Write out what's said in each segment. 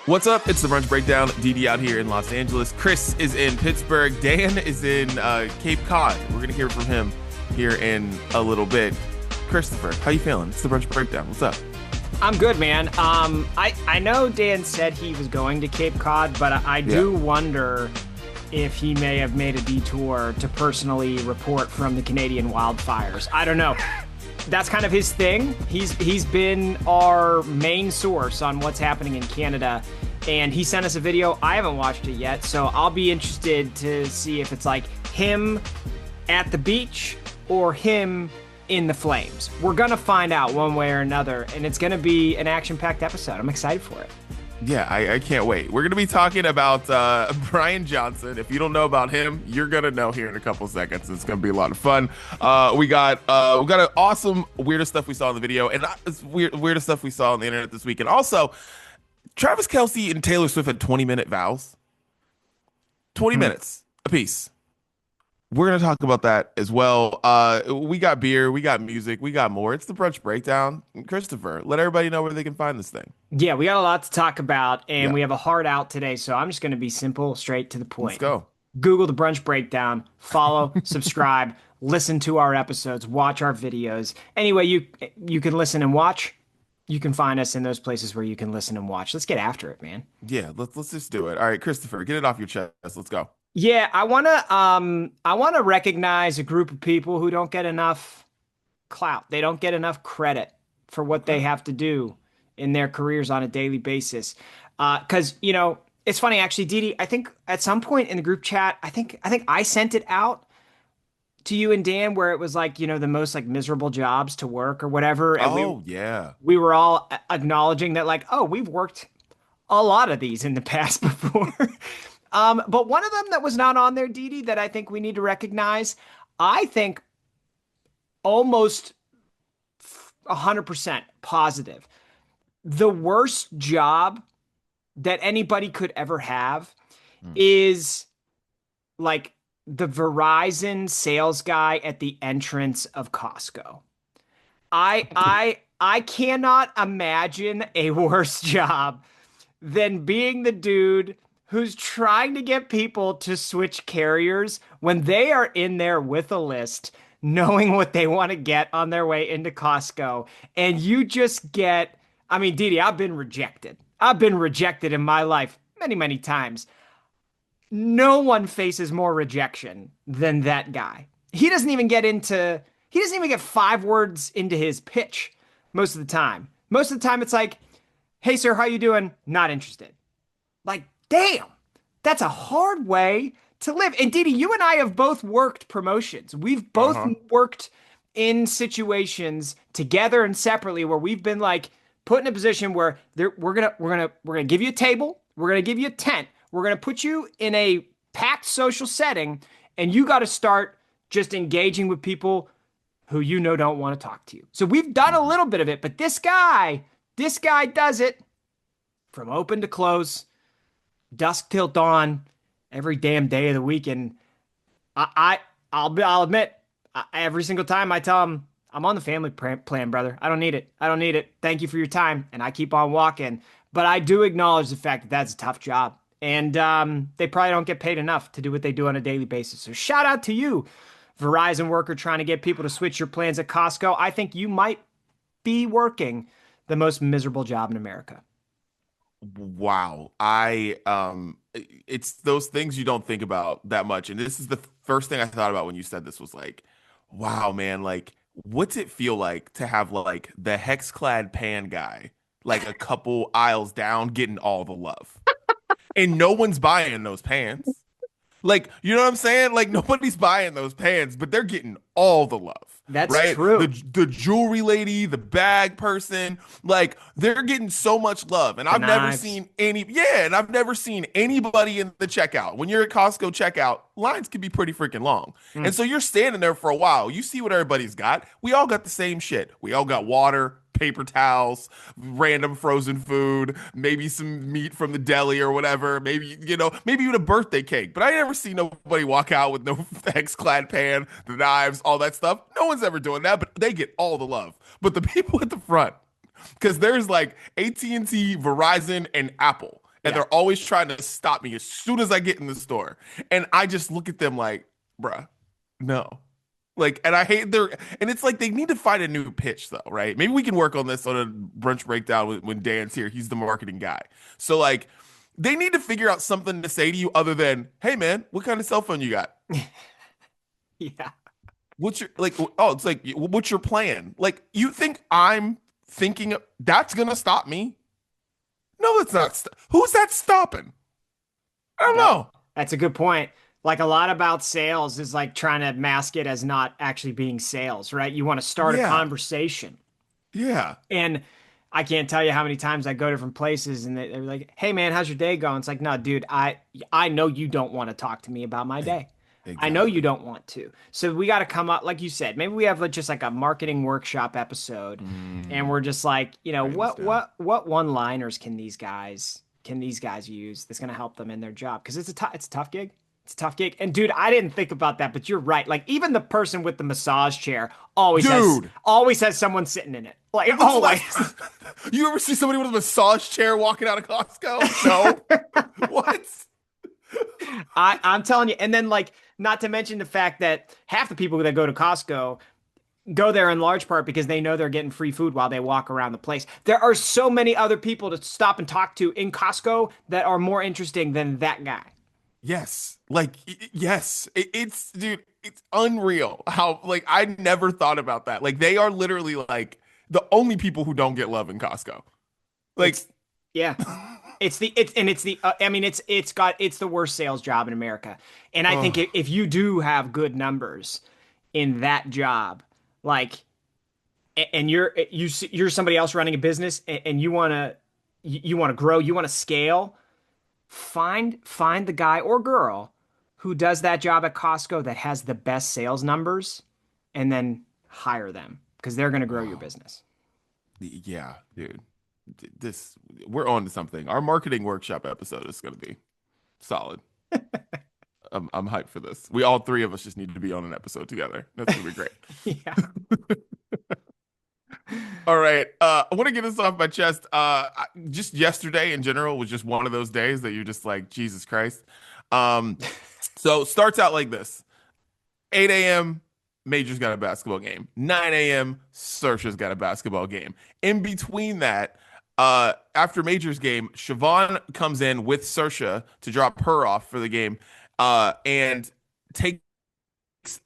What's up? It's the Brunch Breakdown. DD out here in Los Angeles. Chris is in Pittsburgh. Dan is in Cape Cod. We're gonna hear from him here in a little bit. Christopher, how you feeling? It's the Brunch Breakdown. What's up? I'm good, man. I know Dan said he was going to Cape Cod, but I do wonder if he may have made a detour to personally report from the Canadian wildfires. I don't know. That's kind of his thing. He's been our main source on what's happening in Canada, and he sent us a video. I haven't watched it yet, so I'll be interested to see if it's like him at the beach or him in the flames. We're gonna find out one way or another, and it's gonna be an action-packed episode. I'm excited for it. Yeah, I can't wait. We're gonna be talking about Brian Johnson. If you don't know about him, you're gonna know here in a couple seconds. It's gonna be a lot of fun. We got an awesome weirdest stuff we saw in the video, and weirdest stuff we saw on the internet this week. And also, Travis Kelce and Taylor Swift had 20-minute vows, 20 minutes apiece. We're going to talk about that as well. We got beer, we got music, we got more. It's the Brunch Breakdown. Christopher, let everybody know where they can find this thing. Yeah, we got a lot to talk about, and we have a hard out today, so I'm just going to be simple, straight to the point. Let's go. Google the Brunch Breakdown, follow, subscribe, listen to our episodes, watch our videos. Anyway, you can listen and watch. You can find us in those places where you can listen and watch. Let's get after it, man. Yeah, let's just do it. All right, Christopher, get it off your chest. Let's go. Yeah, I wanna recognize a group of people who don't get enough clout. They don't get enough credit for what they have to do in their careers on a daily basis. Because it's funny actually, Didi. I think at some point in the group chat, I think I sent it out to you and Dan where it was like the most like miserable jobs to work or whatever. And we were all acknowledging that like, oh, we've worked a lot of these in the past before. But one of them that was not on there, Didi, that I think we need to recognize, I think almost 100% positive. The worst job that anybody could ever have is like the Verizon sales guy at the entrance of Costco. I cannot imagine a worse job than being the dude who's trying to get people to switch carriers when they are in there with a list, knowing what they want to get on their way into Costco. And you just get, I mean, Didi, I've been rejected. I've been rejected in my life many, many times. No one faces more rejection than that guy. He doesn't even get 5 words into his pitch most of the time. Most of the time it's like, hey, sir, how you doing? Not interested. Like, damn, that's a hard way to live. And Didi, you and I have both worked promotions. We've both worked in situations together and separately where we've been like put in a position where we're gonna give you a table, we're gonna give you a tent, we're gonna put you in a packed social setting, and you got to start just engaging with people who don't want to talk to you. So we've done a little bit of it, but this guy does it from open to close, dusk till dawn, every damn day of the week. And I'll admit, every single time I tell him, I'm on the family plan, brother. I don't need it. I don't need it. Thank you for your time. And I keep on walking. But I do acknowledge the fact that that's a tough job. And they probably don't get paid enough to do what they do on a daily basis. So shout out to you, Verizon worker trying to get people to switch your plans at Costco. I think you might be working the most miserable job in America. Wow. It's those things you don't think about that much. And this is the first thing I thought about when you said this was like, wow, man, like, what's it feel like to have like the hex-clad pan guy, like a couple aisles down getting all the love and no one's buying those pans. Like, you know what I'm saying? Like nobody's buying those pans, but they're getting all the love. That's right? true. The jewelry lady, the bag person, like they're getting so much love. And I've never seen anybody in the checkout. When you're at Costco checkout, lines can be pretty freaking long. And so you're standing there for a while. You see what everybody's got. We all got the same shit. We all got water, paper towels, random frozen food, maybe some meat from the deli or whatever. Maybe even a birthday cake. But I never see nobody walk out with no X-clad pan, the knives, all that stuff. No one's ever doing that, but they get all the love. But the people at the front, because there's like AT&T, Verizon, and Apple. and Yeah. they're always trying to stop me as soon as I get in the store. And I just look at them like, bruh, no. Like, and I hate their, and it's like they need to find a new pitch though, right? Maybe we can work on this on a brunch breakdown when Dan's here. He's the marketing guy. So like, they need to figure out something to say to you other than, "Hey man, what kind of cell phone you got? Yeah. What's your like? Oh, it's like, what's your plan? Like, you think I'm thinking that's gonna stop me? No, it's not. Who's that stopping? I don't That know. that's a good point. Like a lot about sales is like trying to mask it as not actually being sales, right? You want to start a Yeah, conversation. yeah, And I can't tell you how many times I go to different places and they're like, "Hey man, how's your day going?" It's like, "No, dude, I know you don't want to talk to me about my E- day. I know you exactly. don't want to." So we got to come up, like you said, maybe we have like just like a marketing workshop episode, and Mm, we're just like, writing this down. what one-liners can these guys use that's gonna help them in their job? Because it's a tough gig. It's a tough gig. And dude, I didn't think about that, but you're right. Like even the person with the massage chair Dude, always has someone sitting in it. Like when's the always. last you ever see somebody with a massage chair walking out of Costco? No. What? I'm telling you. And then like not to mention the fact that half the people that go to Costco go there in large part because they know they're getting free food while they walk around the place. There are so many other people to stop and talk to in Costco that are more interesting than that guy. Yes. Like, yes. It's, dude, it's unreal how, like, I never thought about that. Like, they are literally like the only people who don't get love in Costco. Like, It's yeah. I mean it's the worst sales job in America. And I think oh, if you do have good numbers in that job, like and you're somebody else running a business and you want to grow, you want to scale, find the guy or girl who does that job at Costco that has the best sales numbers and then hire them because they're going to grow your oh, business. yeah, dude. This, we're on to something. Our marketing workshop episode is going to be solid. I'm hyped for this. We all three of us just need to be on an episode together. That's going to be great. Yeah. All right. I want to get this off my chest. Just yesterday in general was just one of those days that you're just like, Jesus Christ. Um, so starts out like this. 8 a.m. Major's got a basketball game. 9 a.m. Sersha's got a basketball game. In between that, after Major's game, Siobhan comes in with Sersha to drop her off for the game, and takes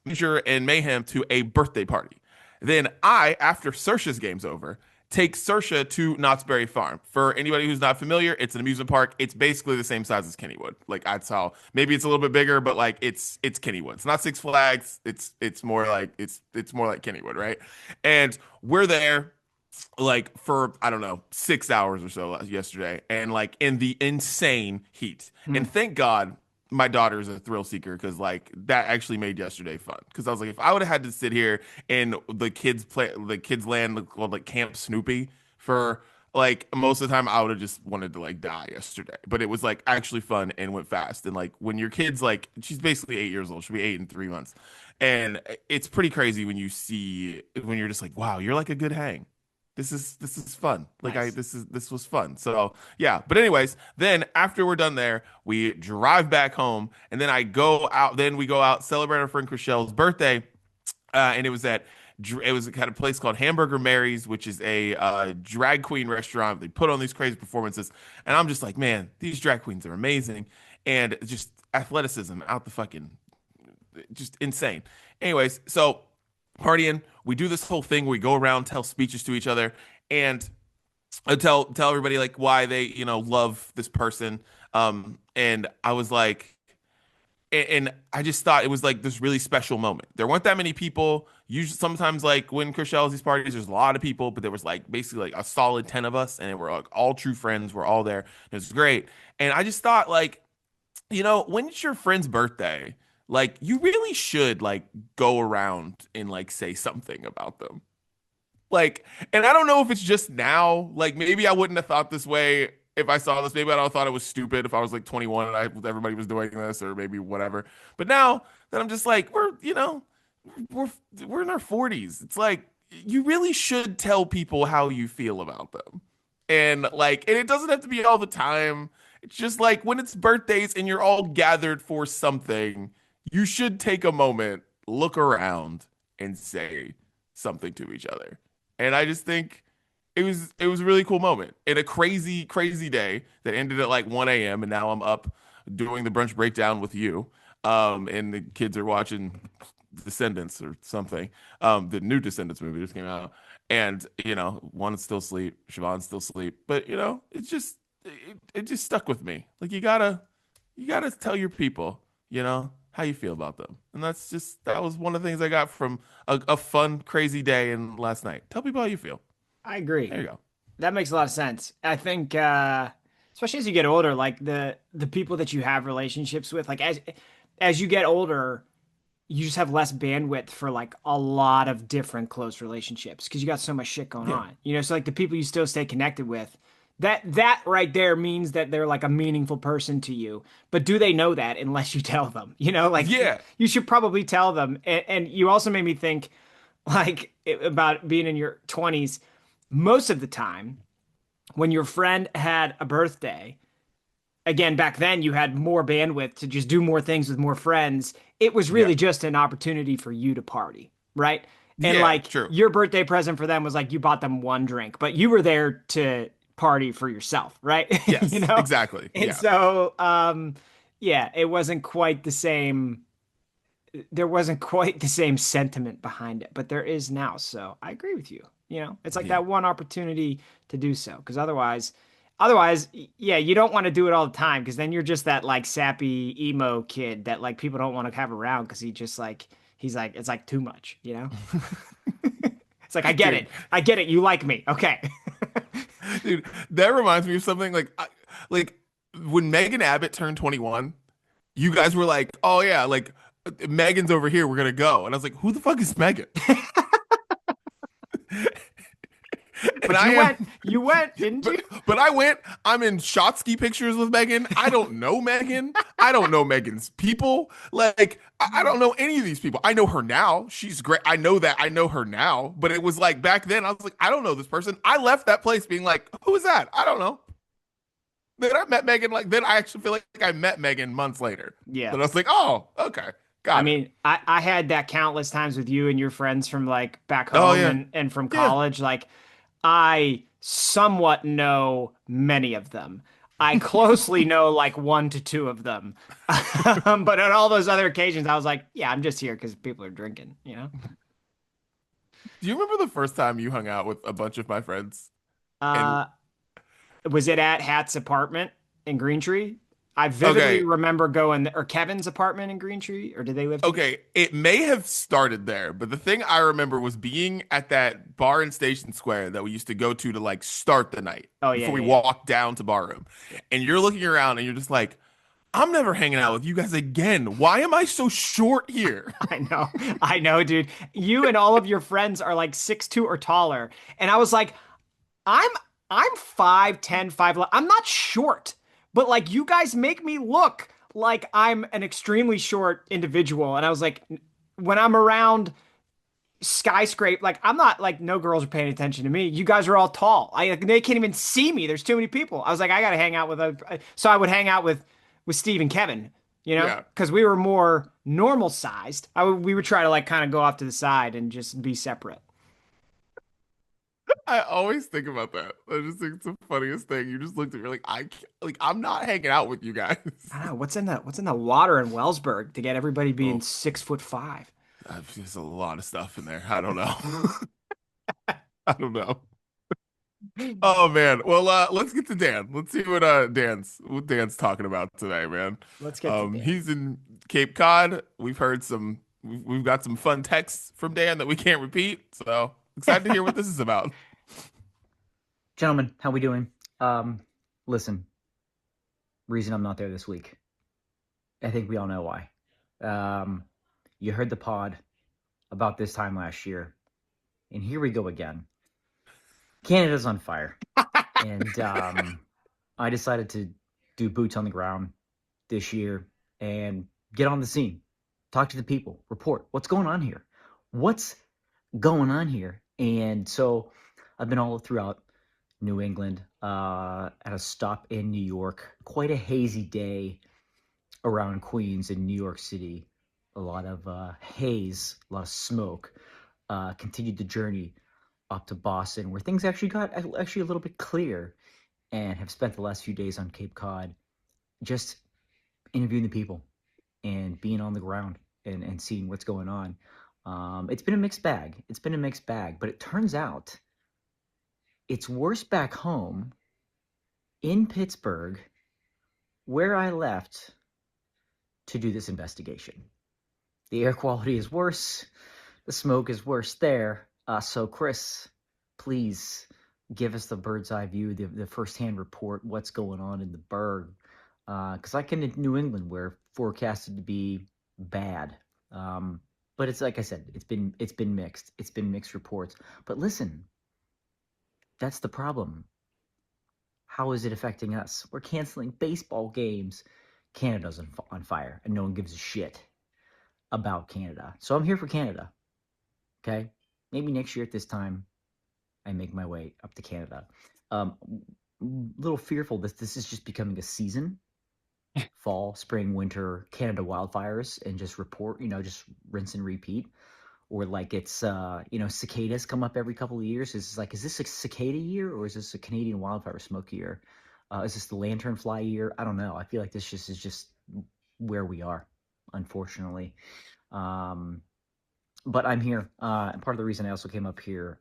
Major and Mayhem to a birthday party. Then I, after Sersha's game's over, take Sersha to Knott's Berry Farm. For anybody who's not familiar, it's an amusement park. It's basically the same size as Kennywood. Like that's how maybe it's a little bit bigger, but like it's Kennywood. It's not Six Flags. It's more like it's more like Kennywood, right? And we're there like for I don't know 6 hours or so yesterday, and like in the insane heat. Hmm. And thank God my daughter's a thrill seeker because like that actually made yesterday fun. Because I was like, if I would have had to sit here in the kids land called like Camp Snoopy for like most of the time, I would have just wanted to like die yesterday. But it was like actually fun and went fast. And like when your kid's like, she's basically 8 years old. She'll be 8 in 3 months. And it's pretty crazy when you see when you're just like, wow, you're like a good hang. This is fun. Like I Nice. this was fun. So yeah. But anyways, then after we're done there, we drive back home, and then I go out. Then we go out celebrate our friend Chriselle's birthday, and it was at a place called Hamburger Mary's, which is a drag queen restaurant. They put on these crazy performances, and I'm just like, man, these drag queens are amazing, and just athleticism out the fucking just insane. Anyways, so partying, we do this whole thing where we go around, tell speeches to each other, and I tell everybody like why they love this person. And I was like, and I just thought it was like this really special moment. There weren't that many people. Usually, sometimes like when Chriselle has these parties, there's a lot of people, but there was like basically like a solid 10 of us, and we're like all true friends. We're all there. It was great, and I just thought like when it's your friend's birthday, like you really should like go around and like say something about them. Like, and I don't know if it's just now, like maybe I wouldn't have thought this way if I saw this. Maybe I would have thought it was stupid if I was like 21 and everybody was doing this or maybe whatever. But now that I'm just like, we're we're in our 40s. It's like you really should tell people how you feel about them. And like, and it doesn't have to be all the time. It's just like when it's birthdays and you're all gathered for something, you should take a moment, look around, and say something to each other. And I just think it was a really cool moment in a crazy, crazy day that ended at like 1 a.m. And now I'm up doing the brunch breakdown with you. And the kids are watching Descendants or something. The new Descendants movie just came out. And, one's still asleep, Siobhan's still asleep. But, it just stuck with me. Like you gotta tell your people, how you feel about them. And that was one of the things I got from a fun, crazy day and last night. Tell people how you feel. I agree. There you go. That makes a lot of sense. I think, especially as you get older, like the people that you have relationships with, like as you get older, you just have less bandwidth for like a lot of different close relationships because you got so much shit going Yeah. on. So like the people you still stay connected with, that right there means that they're like a meaningful person to you. But do they know that unless you tell them? Like Yeah. you should probably tell them. And you also made me think like about being in your 20s. Most of the time, when your friend had a birthday, again, back then you had more bandwidth to just do more things with more friends. It was Yeah. really just an opportunity for you to party, right? And Yeah. like True. your birthday present for them was like you bought them one drink, but you were there to party for yourself, right? Yes. Exactly. And Yeah. so, yeah, it wasn't quite the same. There wasn't quite the same sentiment behind it, but there is now. So I agree with you. It's like Yeah. that one opportunity to do so. Because otherwise, yeah, you don't want to do it all the time because then you're just that like sappy emo kid that like people don't want to have around because he's like, it's like too much. It's like, I get Dude, it. I get it. You like me. Okay. dude, that reminds me of something like when Megan Abbott turned 21, you guys were like, "Oh yeah, like Megan's over here, we're gonna go." And I was like, "Who the fuck is Megan?" And But I am you went, didn't but you? but I went, I'm in Shotsky pictures with Megan. I don't know Megan. I don't know Megan's people. Like I don't know any of these people. I know her now. She's great. I know that. I know her now. But it was like back then, I was like, I don't know this person. I left that place being like, who is that? I don't know. Then I met Megan. Like then I actually feel like I met Megan months later. Yeah. Then I was like, oh, okay, I got it. mean, I had that countless times with you and your friends from like back Oh home yeah, and from yeah. college. Like I somewhat know many of them. I closely know like one to two of them. But on all those other occasions, I was like, yeah, I'm just here because people are drinking. Do you remember the first time you hung out with a bunch of my friends? And Uh, was it at Hat's apartment in Green Tree? I vividly okay, remember going, or Kevin's apartment in Green Tree, or did they live together? okay, it may have started there, but the thing I remember was being at that bar in Station Square that we used to go to like start the night Oh yeah, before we yeah, yeah. walked down to barroom. And you're looking around and you're just like, I'm never hanging out with you guys again. Why am I so short here? I know, dude. You and all of your friends are like 6'2" or taller. And I was like, I'm I'm 5'10", 5'11". I'm not short, but like you guys make me look like I'm an extremely short individual. And I was like, when I'm around skyscraper, like I'm not like no girls are paying attention to me. You guys are all tall. Like, they can't even see me. There's too many people. I was like, I gotta hang out with so I would hang out with Steve and Kevin, Yeah. because we were more normal sized. We would try to like kind of go off to the side and just be separate. I always think about that. I just think it's the funniest thing. You just looked at me like I'm not hanging out with you guys. I don't know what's in the water in Wellsburg to get everybody being Oh, 6'5". there's a lot of stuff in there. I don't know. I don't know. Oh man. Well, let's get to Dan. Let's see what Dan's talking about today, man. Let's get to Dan. He's in Cape Cod. We've got some fun texts from Dan that we can't repeat. So excited to hear what this is about. Gentlemen, how we doing? Listen, reason I'm not there this week. I think we all know why. You heard the pod about this time last year, and here we go again. Canada's on fire, and I decided to do boots on the ground this year and get on the scene, talk to the people, report what's going on here. What's going on here? And so I've been all throughout New England, at a stop in New York. Quite a hazy day around Queens in New York City. A lot of haze, a lot of smoke. Continued the journey up to Boston, where things actually got actually a little bit clear, and have spent the last few days on Cape Cod, just interviewing the people and being on the ground and seeing what's going on. It's been a mixed bag. It's been a mixed bag, but it turns out it's worse back home in Pittsburgh, where I left to do this investigation. The air quality is worse. The smoke is worse there. So, Chris, please give us the bird's eye view, the firsthand report, what's going on in the Burgh. Because I came to New England, where forecasted to be bad. But it's like I said, it's been mixed. It's been mixed reports. But listen, that's the problem. How is it affecting us? We're canceling baseball games. Canada's on fire, and no one gives a shit about Canada. So I'm here for Canada. Okay? Maybe next year at this time, I make my way up to Canada. Little fearful that this is just becoming a season. Fall, spring, winter, Canada wildfires, and just report, just rinse and repeat. Or like it's, cicadas come up every couple of years. Is this a cicada year, or is this a Canadian wildfire smoke year? Is this the lanternfly year? I don't know. I feel like this is just where we are, unfortunately. But I'm here. And part of the reason I also came up here,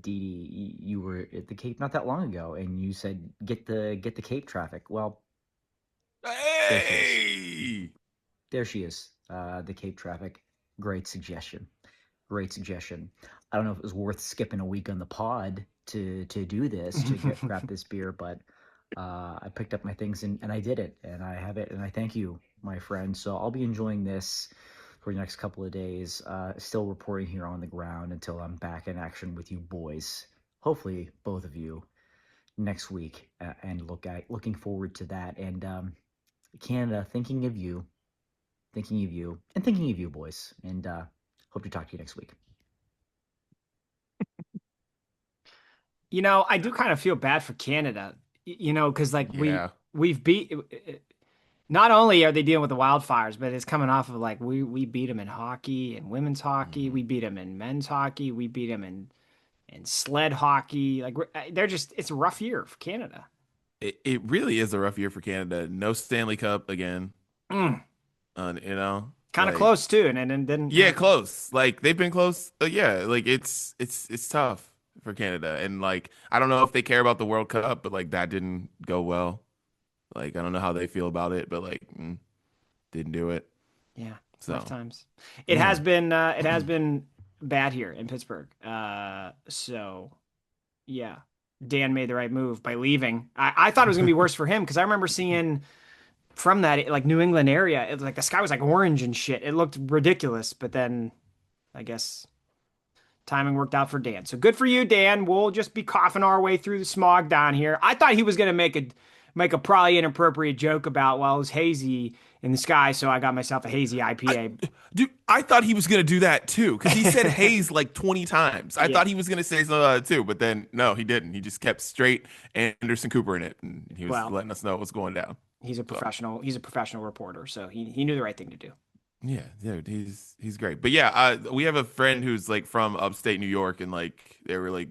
Dee Dee, you were at the Cape not that long ago, and you said get the Cape traffic. Well, Hey! There she is. The Cape traffic. Great suggestion. Great suggestion. I don't know if it was worth skipping a week on the pod to do this, to grab this beer, but I picked up my things and I did it, and I have it, and I thank you, my friend. So I'll be enjoying this for the next couple of days. Still reporting here on the ground until I'm back in action with you boys. Hopefully, both of you next week, and looking forward to that. And Canada, thinking of you, and thinking of you, boys. And hope to talk to you next week. I do kind of feel bad for Canada, because like Yeah. we've beat. Not only are they dealing with the wildfires, but it's coming off of like we beat them in hockey and women's hockey. We beat them in men's hockey. We beat them in sled hockey. Like it's a rough year for Canada. It really is a rough year for Canada. No Stanley Cup again. Mm. Kind of Like, close too, and then didn't. yeah, close. Like they've been close. Yeah, like it's tough for Canada, and like I don't know if they care about the World Cup, but like that didn't go well. Like I don't know how they feel about it, but like didn't do it. Yeah, So rough times. It yeah. has been bad here in Pittsburgh. So yeah, Dan made the right move by leaving. I thought it was gonna be worse for him because I remember seeing from that like New England area, it was like the sky was like orange and shit. It looked ridiculous, but then I guess timing worked out for Dan. So good for you, Dan. We'll just be coughing our way through the smog down here. I thought he was gonna make a probably inappropriate joke about, well, it was hazy in the sky, so I got myself a hazy IPA. Dude, I thought he was gonna do that too, because he said haze like 20 times. I Yeah. thought he was gonna say something like that too, but then no, he didn't. He just kept straight Anderson Cooper in it, and he was Well, letting us know what was going down. he's a professional. He's a professional reporter, so he knew the right thing to do. Yeah, dude, he's great. But yeah, we have a friend who's like from upstate New York, and like they were like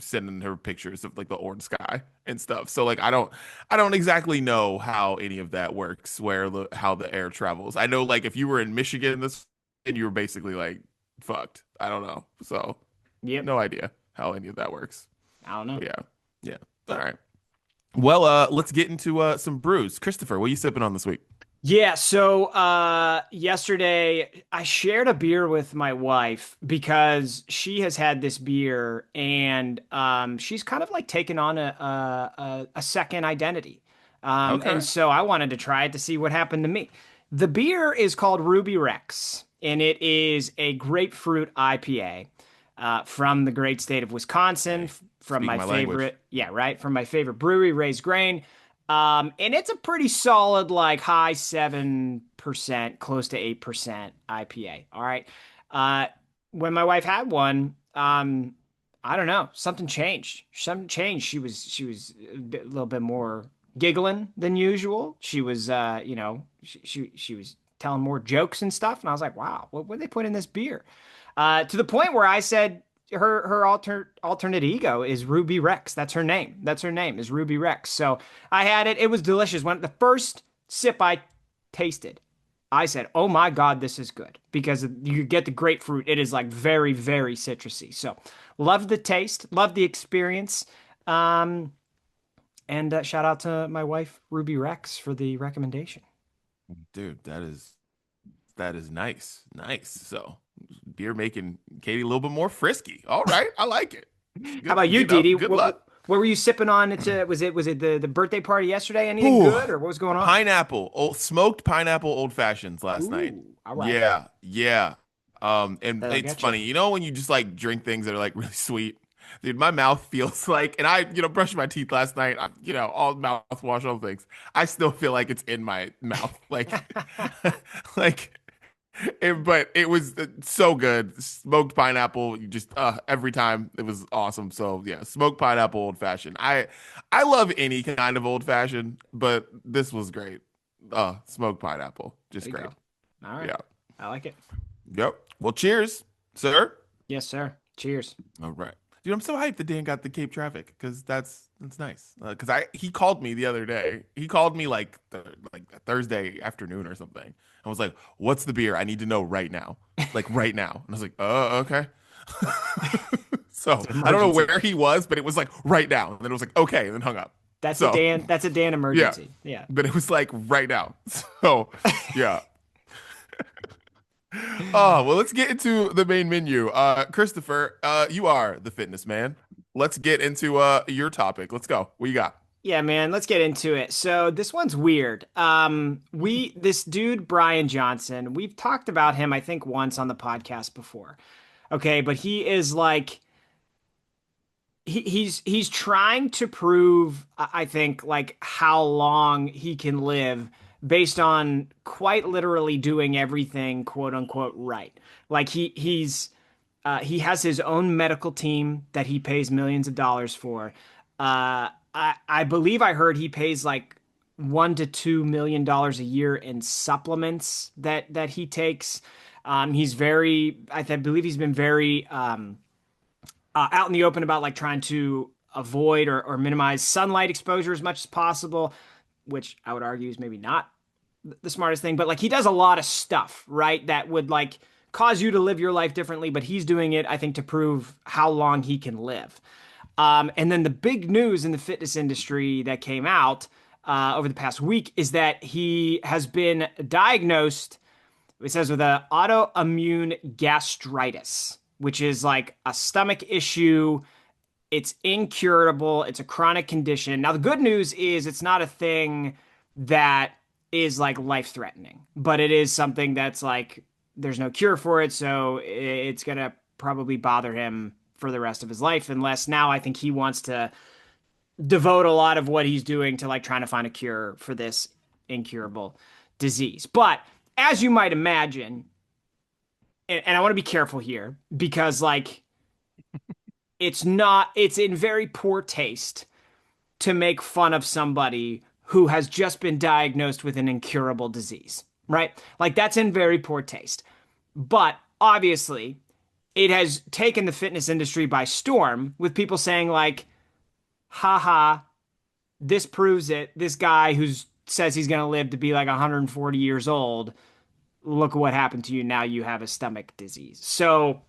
sending her pictures of like the orange sky and stuff. So like I don't exactly know how any of that works, how the air travels. I know like if you were in Michigan this and you were basically like fucked. I don't know. So Yep. no idea how any of that works. I don't know. But yeah. Yeah. All right. Well, let's get into some brews. Christopher, what are you sipping on this week? Yeah, so yesterday I shared a beer with my wife because she has had this beer and she's kind of like taken on a second identity. Okay. And so I wanted to try it to see what happened to me. The beer is called Ruby Rex, and it is a grapefruit IPA from the great state of Wisconsin, from Speak my my language. favorite, yeah, right, from my favorite brewery, Raised Grain. And it's a pretty solid, like high 7%, close to 8% IPA. All right. When my wife had one, I don't know. Something changed. Something changed. She was a little bit more giggling than usual. She was she was telling more jokes and stuff. And I was like, wow, what they put in this beer? To the point where I said her alternate ego is Ruby Rex. That's her name. That's her name is Ruby Rex. So I had it. It was delicious. When the first sip I tasted, I said, "Oh my God, this is good," because you get the grapefruit. It is like very, very citrusy. So, love the taste, love the experience, and shout out to my wife Ruby Rex for the recommendation. Dude, that is nice. Nice. So beer making Katie a little bit more frisky. All right. I like it. How Good, about you, you know, Didi? good luck. What were you sipping on? Was it the birthday party yesterday? Anything Ooh, good, or what was going on? smoked pineapple old fashions last night. Ooh, all right. Yeah, yeah. And That'll it's get you. funny, you know, when you just like drink things that are like really sweet, dude. My mouth feels like, and I, brushed my teeth last night. All mouthwash, all things. I still feel like it's in my mouth, like, like. But it was so good. Smoked pineapple, you just every time it was awesome. So yeah, smoked pineapple old fashioned. I love any kind of old fashioned, but this was great. Smoked pineapple, just There you great. go. All right. Yeah. I like it. Yep. Well, cheers, sir. Yes, sir. Cheers. All right. Dude, I'm so hyped that Dan got the Cape traffic because that's nice. Because he called me the other day. He called me like Thursday afternoon or something. I was like, "What's the beer? I need to know right now, like right now." And I was like, "Oh, okay." So I don't know Emergency. where he was, but it was like right now. And then it was like, "Okay," and then hung up. That's So a Dan. That's a Dan yeah, emergency. Yeah. but it was like right now. So yeah. Oh, well, let's get into the main menu. Christopher, you are the fitness man. Let's get into your topic. Let's go. What you got? Yeah, man, let's get into it. So this one's weird. This dude Brian Johnson, we've talked about him I think once on the podcast before. Okay, but he is like he's trying to prove I think like how long he can live based on quite literally doing everything quote unquote right. Like he has his own medical team that he pays millions of dollars for. I believe I heard he pays like $1 to $2 million a year in supplements that he takes. He's very, I believe he's been very out in the open about like trying to avoid or minimize sunlight exposure as much as possible, which I would argue is maybe not the smartest thing, but like he does a lot of stuff, right? That would like cause you to live your life differently, but he's doing it, I think, to prove how long he can live. And then the big news in the fitness industry that came out over the past week is that he has been diagnosed, it says, with an autoimmune gastritis, which is like a stomach issue. It's incurable. It's a chronic condition. Now, the good news is it's not a thing that is like life-threatening, but it is something that's like there's no cure for it, so it's gonna probably bother him for the rest of his life, unless now I think he wants to devote a lot of what he's doing to like trying to find a cure for this incurable disease. But as you might imagine, and I want to be careful here because like it's in very poor taste to make fun of somebody who has just been diagnosed with an incurable disease, right? Like that's in very poor taste. But obviously, it has taken the fitness industry by storm with people saying like, haha, this proves it. This guy who says he's going to live to be like 140 years old, look what happened to you. Now you have a stomach disease. So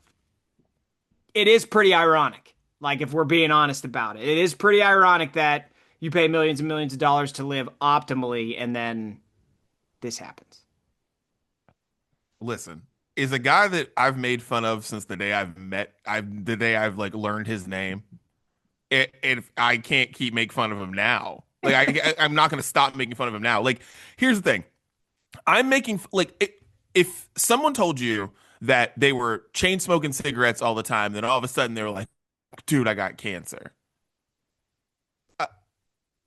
it is pretty ironic. Like if we're being honest about it, it is pretty ironic that you pay millions and millions of dollars to live optimally and then this happens. Listen, is a guy that I've made fun of since the day the day I've like learned his name. If I can't keep making fun of him now, like I'm not going to stop making fun of him now. Like, here's the thing. I'm making like if someone told you that they were chain smoking cigarettes all the time, then all of a sudden they were like, dude, I got cancer.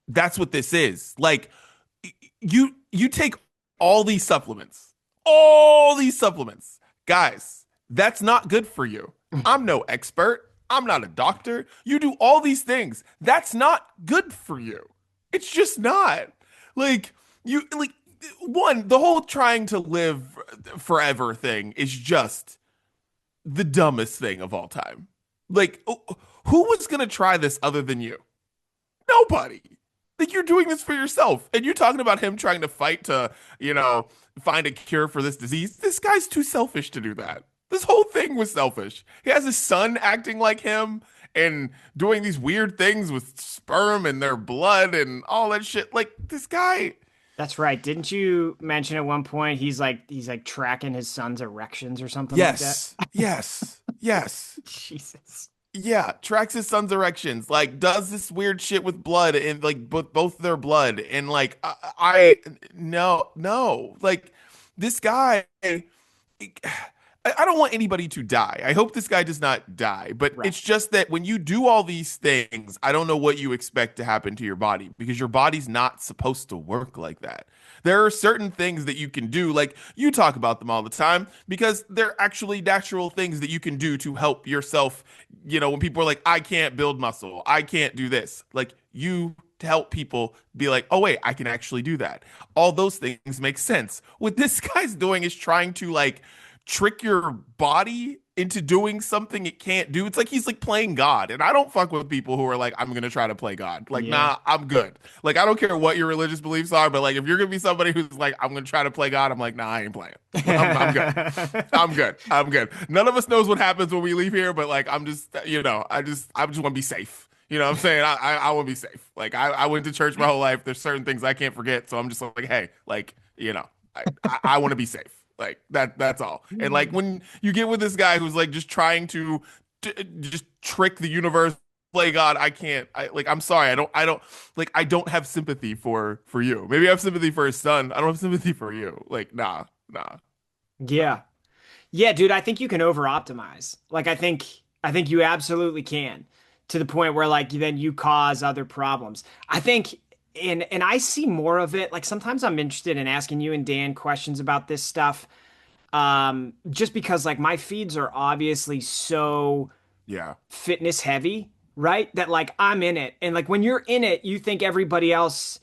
That's what this is. Like you take all these supplements, guys, that's not good for you. I'm no expert. I'm not a doctor. You do all these things. That's not good for you. It's just not. Like you like one, the whole trying to live forever thing is just the dumbest thing of all time. Like who was going to try this other than you? Nobody. Like you're doing this for yourself. And you're talking about him trying to fight to, you know, find a cure for this disease. This guy's too selfish to do that. This whole thing was selfish. He has his son acting like him and doing these weird things with sperm and their blood and all that shit. Like this guy. That's right. Didn't you mention at one point he's like tracking his son's erections or something like that? Yes. Yes. Yes. Jesus. Yeah, tracks his son's erections, like does this weird shit with blood and like both their blood and like no, like this guy. I don't want anybody to die. I hope this guy does not die. But Right. it's just that when you do all these things, I don't know what you expect to happen to your body because your body's not supposed to work like that. There are certain things that you can do, like you talk about them all the time, because they're actually natural things that you can do to help yourself. You know, when people are like, I can't build muscle, I can't do this, like you to help people be like, oh, wait, I can actually do that. All those things make sense. What this guy's doing is trying to like trick your body into doing something it can't do. It's like he's like playing God. And I don't fuck with people who are like, I'm gonna try to play God. Like, Yeah. nah, I'm good. Like, I don't care what your religious beliefs are, but like if you're gonna be somebody who's like, I'm gonna try to play God, I'm like, nah, I ain't playing. I'm good. I'm good. I'm good. None of us knows what happens when we leave here, but like I'm just, you know, I just want to be safe. You know what I'm saying? I want to be safe. Like I went to church my whole life. There's certain things I can't forget. So I'm just like, hey, like, you know, I want to be safe. Like that's all. And like when you get with this guy who's like just trying to just trick the universe, play God, I can't. I'm sorry. I don't have sympathy for you. Maybe I have sympathy for his son. I don't have sympathy for you. Like nah. Yeah. Yeah, dude, I think you can over optimize. Like I think you absolutely can, to the point where like then you cause other problems. I think and I see more of it. Like sometimes I'm interested in asking you and Dan questions about this stuff. Just because like my feeds are obviously so Yeah. fitness heavy, right? That like I'm in it. And like when you're in it, you think everybody else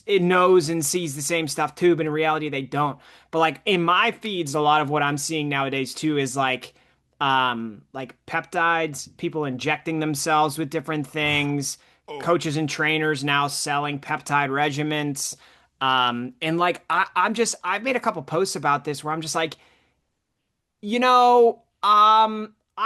it knows and sees the same stuff too, but in reality they don't. But like in my feeds, a lot of what I'm seeing nowadays too is like peptides, people injecting themselves with different things, Oh. coaches and trainers now selling peptide regimens. And like I've made a couple posts about this where I'm just like, I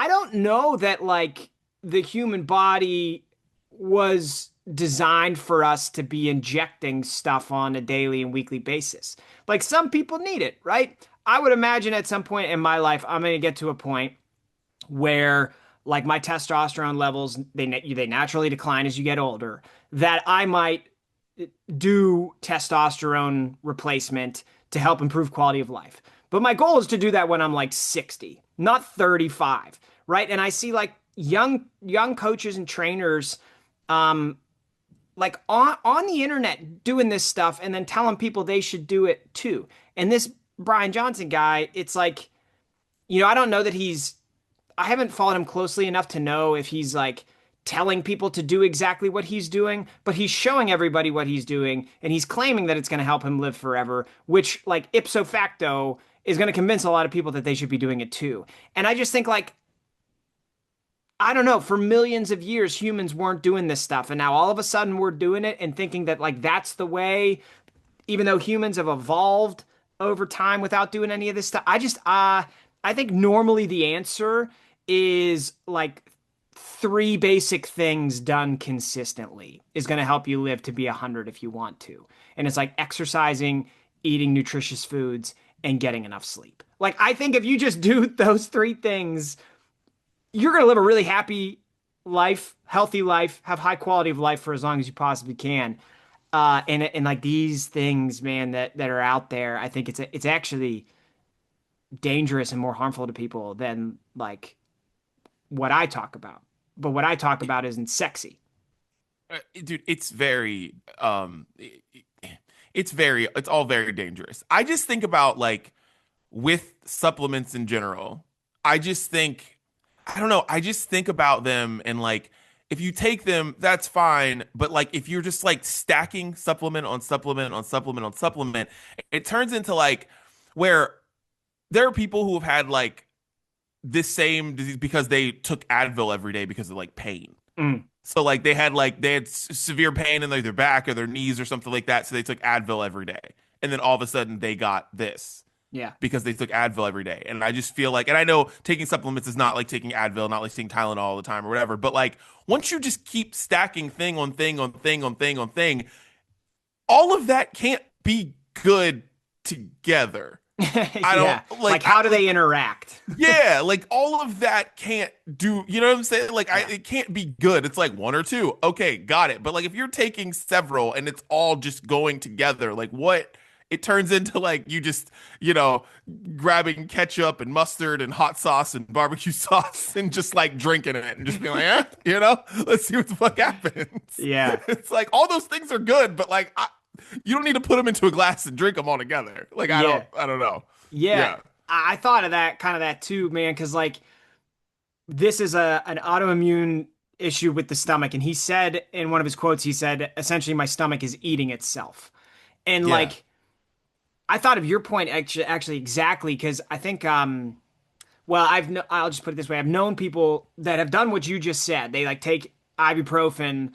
don't know that like the human body was designed for us to be injecting stuff on a daily and weekly basis. Like some people need it, right? I would imagine at some point in my life, I'm going to get to a point where like my testosterone levels, they naturally decline as you get older, that I might do testosterone replacement to help improve quality of life. But my goal is to do that when I'm like 60, not 35, right? And I see like young coaches and trainers like on the internet doing this stuff and then telling people they should do it too. And this Brian Johnson guy, it's like, I don't know that I haven't followed him closely enough to know if he's like telling people to do exactly what he's doing, but he's showing everybody what he's doing and he's claiming that it's going to help him live forever, which like ipso facto is going to convince a lot of people that they should be doing it too. And I just think like, I don't know, for millions of years, humans weren't doing this stuff. And now all of a sudden we're doing it and thinking that like that's the way, even though humans have evolved over time without doing any of this stuff. I think normally the answer is like three basic things done consistently is going to help you live to be 100 if you want to. And it's like exercising, eating nutritious foods, and getting enough sleep. Like, I think if you just do those three things, you're going to live a really happy life, healthy life, have high quality of life for as long as you possibly can. And like these things, man, that are out there, I think it's actually dangerous and more harmful to people than like what I talk about. But what I talk about isn't sexy. Dude, it's all very dangerous. I just think about like with supplements in general. I just think I don't know. I just think about them and like if you take them, that's fine. But like if you're just like stacking supplement on supplement on supplement on supplement, it turns into like where there are people who have had like this same disease because they took Advil every day because of like pain. Mm, So like they had severe pain in like their back or their knees or something like that. So they took Advil every day. And then all of a sudden they got this yeah. because they took Advil every day. And I just feel like, and I know taking supplements is not like taking Advil, not like taking Tylenol all the time or whatever, but like once you just keep stacking thing on thing on thing on thing on thing, all of that can't be good together. I Yeah. don't Like, how do they interact? yeah, like all of that can't do, you know what I'm saying? Like Yeah. it can't be good. It's like one or two. Okay, got it. But like if you're taking several and it's all just going together, like what it turns into like you just, you know, grabbing ketchup and mustard and hot sauce and barbecue sauce and just like drinking it and just being like, you know, let's see what the fuck happens. Yeah. It's like all those things are good, but like you don't need to put them into a glass and drink them all together. Like Yeah. I don't know. Yeah. Yeah. I thought of that kind of that too, man, because like this is an autoimmune issue with the stomach. And he said in one of his quotes, he said, essentially, my stomach is eating itself. And Yeah. like, I thought of your point actually exactly because I think well I'll just put it this way, I've known people that have done what you just said. They like take ibuprofen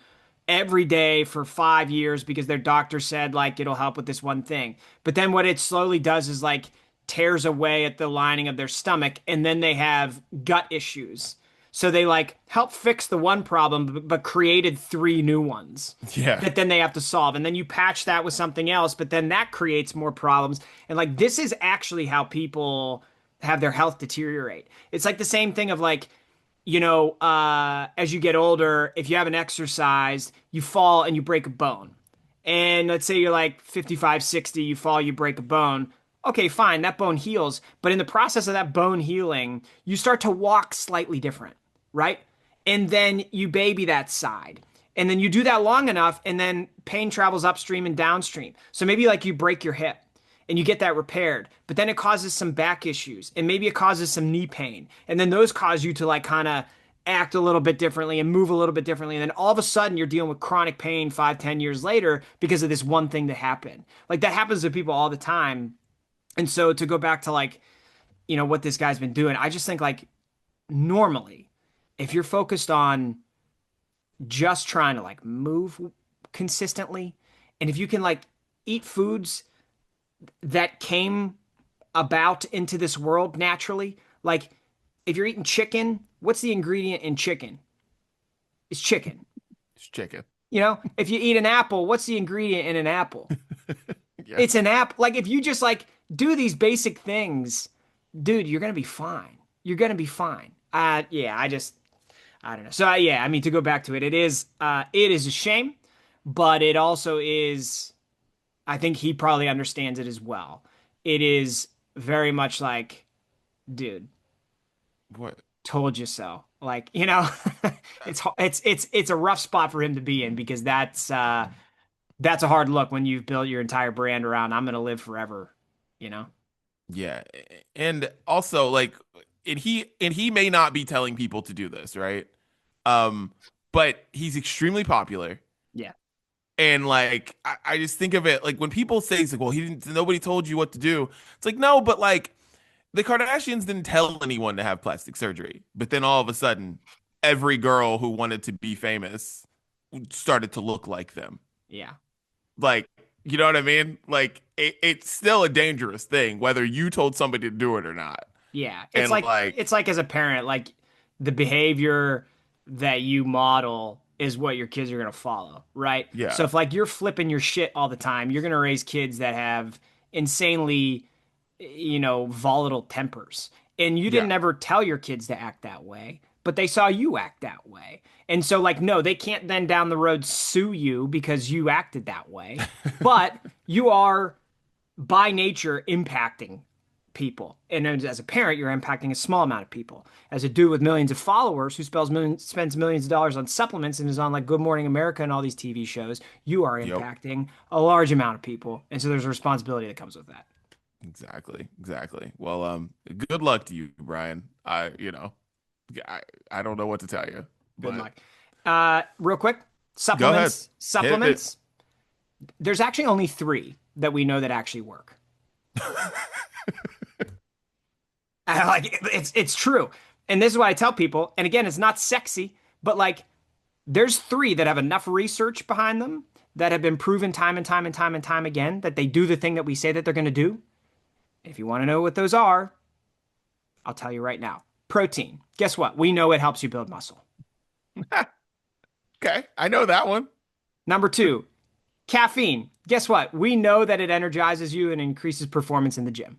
every day for 5 years because their doctor said like it'll help with this one thing. But then what it slowly does is like tears away at the lining of their stomach and then they have gut issues. So they like help fix the one problem but created three new ones Yeah. that then they have to solve. And then you patch that with something else, but then that creates more problems. And like this is actually how people have their health deteriorate. It's like the same thing of like, as you get older, if you haven't exercised, you fall and you break a bone. And let's say you're like 55, 60, you fall, you break a bone. Okay, fine, that bone heals. But in the process of that bone healing, you start to walk slightly different, right? And then you baby that side. And then you do that long enough, and then pain travels upstream and downstream. So maybe like you break your hip and you get that repaired, but then it causes some back issues and maybe it causes some knee pain. And then those cause you to like kind of act a little bit differently and move a little bit differently. And then all of a sudden you're dealing with chronic pain 5, 10 years later because of this one thing that happened. Like that happens to people all the time. And so to go back to like, what this guy's been doing, I just think like normally, if you're focused on just trying to like move consistently, and if you can like eat foods that came about into this world naturally, like if you're eating chicken, what's the ingredient in chicken? It's chicken. It's chicken. If you eat an apple, what's the ingredient in an apple? Yeah. It's an apple. Like if you just like do these basic things, dude, you're gonna be fine. You're gonna be fine. Yeah, I don't know. So yeah, I mean, to go back to it, it is a shame, but it also is. I think he probably understands it as well. It is very much like, dude, What? told you so. Like, it's a rough spot for him to be in because that's a hard look when you've built your entire brand around I'm gonna live forever, you know? Yeah. And also like and he may not be telling people to do this, right? But he's extremely popular. Yeah. And like I just think of it like when people say it's like, well, nobody told you what to do. It's like, no, but like the Kardashians didn't tell anyone to have plastic surgery. But then all of a sudden, every girl who wanted to be famous started to look like them. Yeah. Like, you know what I mean? Like it's still a dangerous thing, whether you told somebody to do it or not. Yeah. And It's like as a parent, like the behavior that you model is what your kids are going to follow, right? Yeah. So if like you're flipping your shit all the time, you're going to raise kids that have insanely, volatile tempers. And you didn't Yeah. ever tell your kids to act that way, but they saw you act that way. And so like, no, they can't then down the road sue you because you acted that way, but you are by nature impacting people. And as a parent, you're impacting a small amount of people. As a dude with millions of followers who spends millions of dollars on supplements and is on like Good Morning America and all these TV shows, you are Yep. impacting a large amount of people. And so there's a responsibility that comes with that. Exactly. Exactly. Well, good luck to you, Brian. I don't know what to tell you, Good but luck. Real quick, go ahead. supplements. Hit it. Supplements. There's actually only three that we know that actually work. Like it's true. And this is what I tell people. And again, it's not sexy, but like there's three that have enough research behind them that have been proven time and time and time and time again that they do the thing that we say that they're going to do. If you want to know what those are, I'll tell you right now. Protein. Guess what? We know it helps you build muscle. Okay, I know that one. Number two, caffeine. Guess what? We know that it energizes you and increases performance in the gym.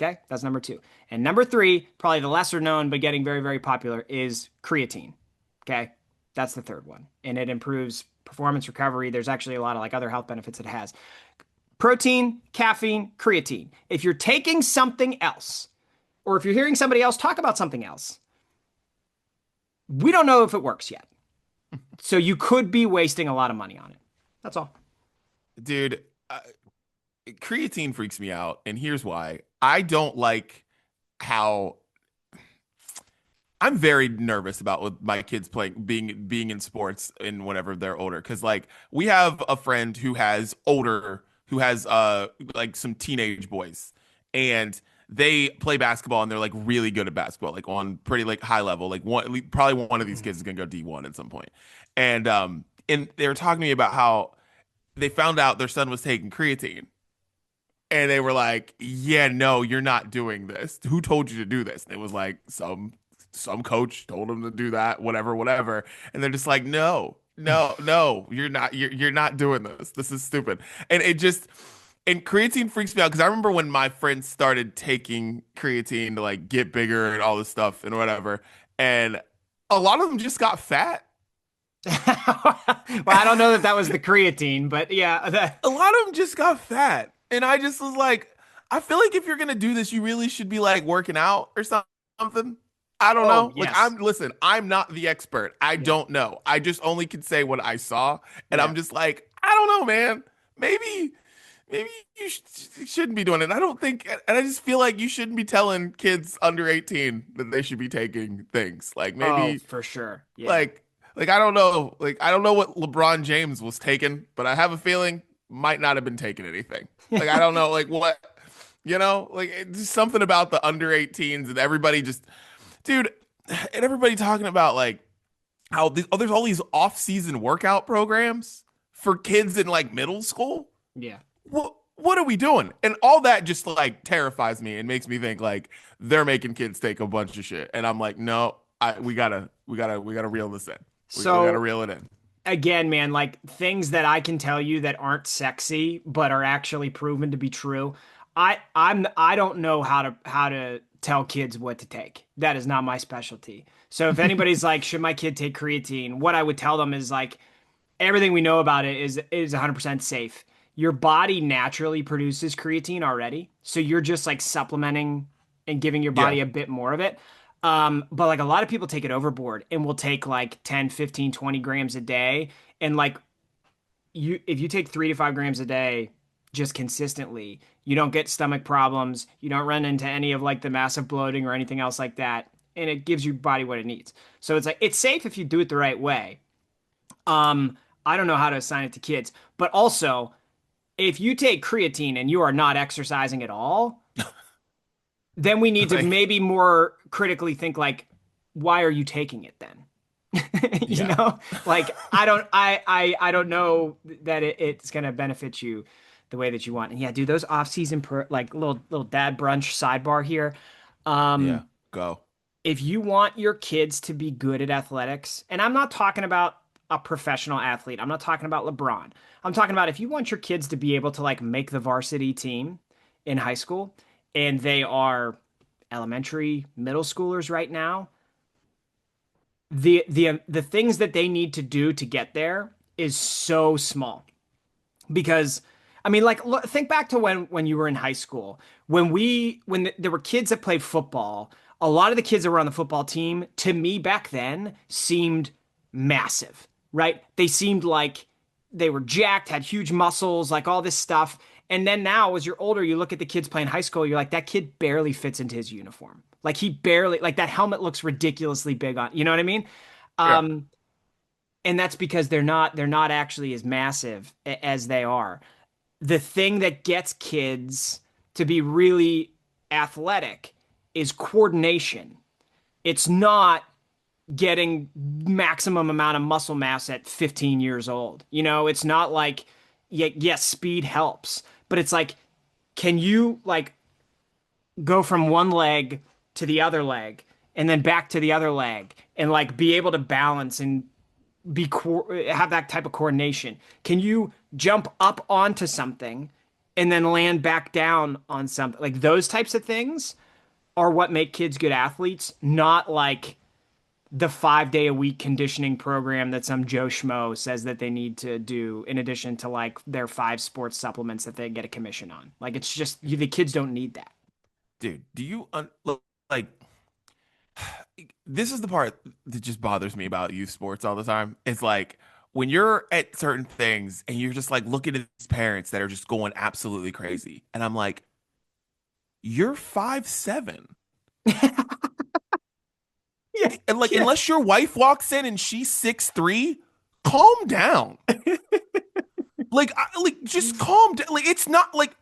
Okay, that's number two. And number three, probably the lesser known but getting very, very popular, is creatine. Okay, that's the third one. And it improves performance recovery. There's actually a lot of like other health benefits it has. Protein, caffeine, creatine. If you're taking something else, or if you're hearing somebody else talk about something else, we don't know if it works yet. So you could be wasting a lot of money on it. That's all. Dude, creatine freaks me out, and here's why. I don't like how I'm very nervous about with my kids playing being in sports and whenever they're older, because like we have a friend who has like some teenage boys, and they play basketball and they're like really good at basketball, like on pretty like high level. Like probably one of these kids is gonna go D1 at some point. And they were talking to me about how they found out their son was taking creatine. And they were like, "Yeah, no, you're not doing this. Who told you to do this?" And it was like some coach told them to do that, whatever, whatever. And they're just like, "No, no, no, you're not doing this. This is stupid." And it just and creatine freaks me out because I remember when my friends started taking creatine to like get bigger and all this stuff and whatever, and a lot of them just got fat. Well, I don't know that that was the creatine, but yeah. A lot of them just got fat. And I just was like, I feel like if you're gonna do this, you really should be like working out or something. I don't know. Like Yes. listen, I'm not the expert. I Yeah. don't know. I just only can say what I saw. And Yeah. I'm just like, I don't know, man. Maybe you shouldn't be doing it. I don't think, and I just feel like you shouldn't be telling kids under 18 that they should be taking things. Like Oh, maybe for sure. Yeah. like I don't know. Like I don't know what LeBron James was taking, but I have a feeling might not have been taking anything. Like I don't know, like what, like it's just something about the under 18s and everybody just, dude, and everybody talking about like how there's all these off-season workout programs for kids in like middle school. Yeah. What are we doing? And all that just like terrifies me and makes me think like they're making kids take a bunch of shit. And I'm like, no, we gotta reel this in. We gotta So reel it in. again, man, like things that I can tell you that aren't sexy but are actually proven to be true. I don't know how to tell kids what to take. That is not my specialty. So if anybody's like, should my kid take creatine? What I would tell them is like everything we know about it is 100% safe. Your body naturally produces creatine already, so you're just like supplementing and giving your Yeah. body a bit more of it. But like a lot of people take it overboard and will take like 10, 15, 20 grams a day. And like if you take 3 to 5 grams a day just consistently, you don't get stomach problems. You don't run into any of like the massive bloating or anything else like that. And it gives your body what it needs. So it's like it's safe if you do it the right way. I don't know how to assign it to kids, but also if you take creatine and you are not exercising at all, then we need to Like, maybe more critically think like, why are you taking it then? You yeah. know, like I don't know that it's gonna benefit you the way that you want. And yeah, dude, those off-season like little dad brunch sidebar here. Yeah. Um, Go. if you want your kids to be good at athletics, and I'm not talking about a professional athlete, I'm not talking about LeBron. I'm talking about if you want your kids to be able to like make the varsity team in high school, and they are elementary, middle schoolers right now, the things that they need to do to get there is so small. Because I mean, like think back to when you were in high school, there were kids that played football. A lot of the kids that were on the football team, to me back then, seemed massive, right? They seemed like they were jacked, had huge muscles, like all this stuff. And then now, as you're older, you look at the kids playing high school, you're like, that kid barely fits into his uniform. Like he barely, like that helmet looks ridiculously big on, you know what I mean? Yeah. Um, and that's because they're not actually as massive as they are. The thing that gets kids to be really athletic is coordination. It's not getting maximum amount of muscle mass at 15 years old. You know, it's not like, yeah, yes, speed helps, but it's like, can you like go from one leg to the other leg and then back to the other leg and like be able to balance and have that type of coordination? Can you jump up onto something and then land back down on something? Like those types of things are what make kids good athletes, not like the 5 day a week conditioning program that some Joe Schmo says that they need to do in addition to like their 5 sports supplements that they get a commission on. Like it's just the kids don't need that. Dude, do you look like this is the part that just bothers me about youth sports all the time. It's like when you're at certain things and you're just like looking at these parents that are just going absolutely crazy. And I'm like, you're 5'7". Yeah, And like, yeah. unless your wife walks in and she's 6'3", calm down. Like just calm down. Like it's not like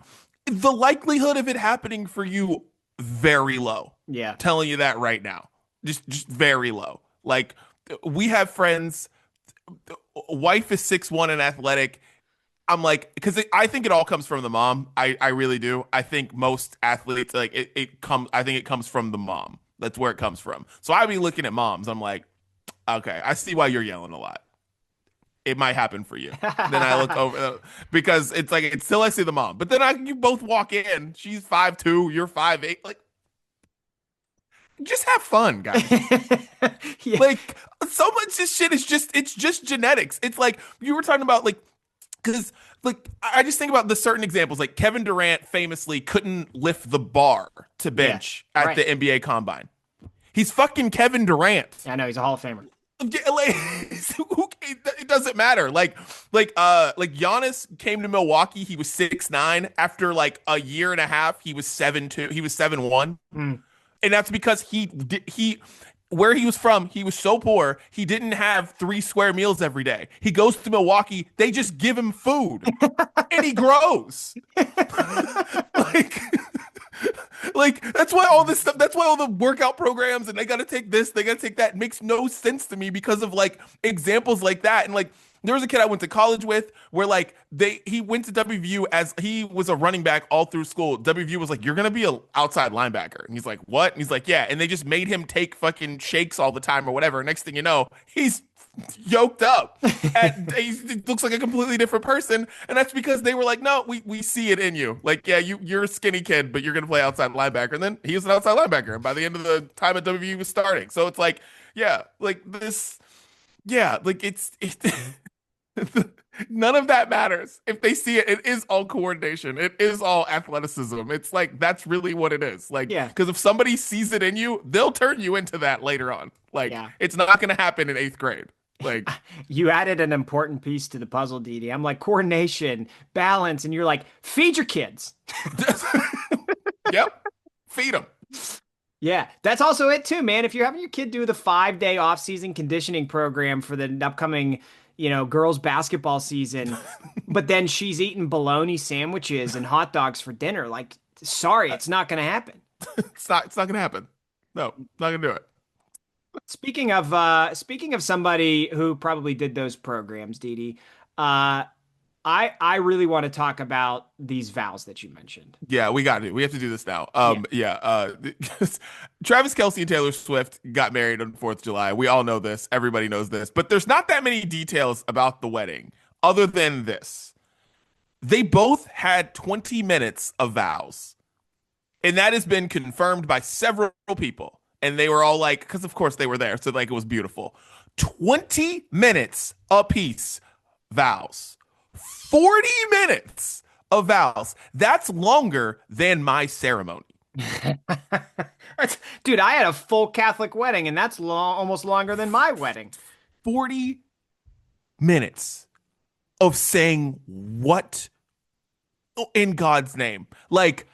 the likelihood of it happening for you very low. Yeah. Telling you that right now. Just very low. Like we have friends, wife is 6'1" and athletic. I'm like, because I think it all comes from the mom. I really do. I think most athletes like it comes. I think it comes from the mom. That's where it comes from. So I be looking at moms. I'm like, okay, I see why you're yelling a lot. It might happen for you. Then I look over because it's like it's still I see the mom. But then you both walk in. She's 5'2", you're 5'8". Like, just have fun, guys. Yeah. Like so much of this shit is just it's just genetics. It's like you were talking about like because like I just think about the certain examples like Kevin Durant famously couldn't lift the bar to Yeah. bench at Right. the NBA Combine. He's fucking Kevin Durant. I know he's a Hall of Famer. Yeah, like, it doesn't matter. Like Giannis came to Milwaukee. He was 6'9". After like a year and a half, he was 7'2". He was 7'1". Mm. And that's because he where he was from, he was so poor, he didn't have 3 square meals every day. He goes to Milwaukee, they just give him food and he grows. like like that's why all this stuff, that's why all the workout programs and they got to take this, they got to take that, it makes no sense to me because of like examples like that. And like there was a kid I went to college with where like he went to WVU as he was a running back all through school. WVU was like, you're gonna be a outside linebacker. And he's like, what? And he's like, yeah. And they just made him take fucking shakes all the time or whatever. Next thing you know, he's yoked up and he looks like a completely different person. And that's because they were like, no, we see it in you. Like, yeah, you're a skinny kid, but you're gonna play outside linebacker. And then he was an outside linebacker. And by the end of the time at WVU, he was starting. So it's like, yeah, like this, yeah, like it none of that matters. If they see it, it is all coordination. It is all athleticism. It's like that's really what it is. Like, Yeah. because if somebody sees it in you, they'll turn you into that later on. Like, Yeah. it's not going to happen in 8th grade. Like, You added an important piece to the puzzle, Didi. I'm like coordination, balance, and you're like, feed your kids. yep, feed them. Yeah, that's also it too, man. If you're having your kid do the 5 day off-season conditioning program for the upcoming, girls basketball season, but then she's eating bologna sandwiches and hot dogs for dinner, like, sorry, it's not going to happen. It's not going to happen. No, not going to do it. Speaking of somebody who probably did those programs, Didi, uh, I really want to talk about these vows that you mentioned. Yeah, we have to do this now. Yeah. Yeah, Travis Kelce and Taylor Swift got married on 4th of July. We all know this. Everybody knows this. But there's not that many details about the wedding other than this. They both had 20 minutes of vows. And that has been confirmed by several people. And they were all like, because of course they were there. So like it was beautiful. 20 minutes apiece vows. 40 minutes of vows. That's longer than my ceremony. Dude, I had a full Catholic wedding, and that's almost longer than my wedding. 40 minutes of saying what in God's name? Like,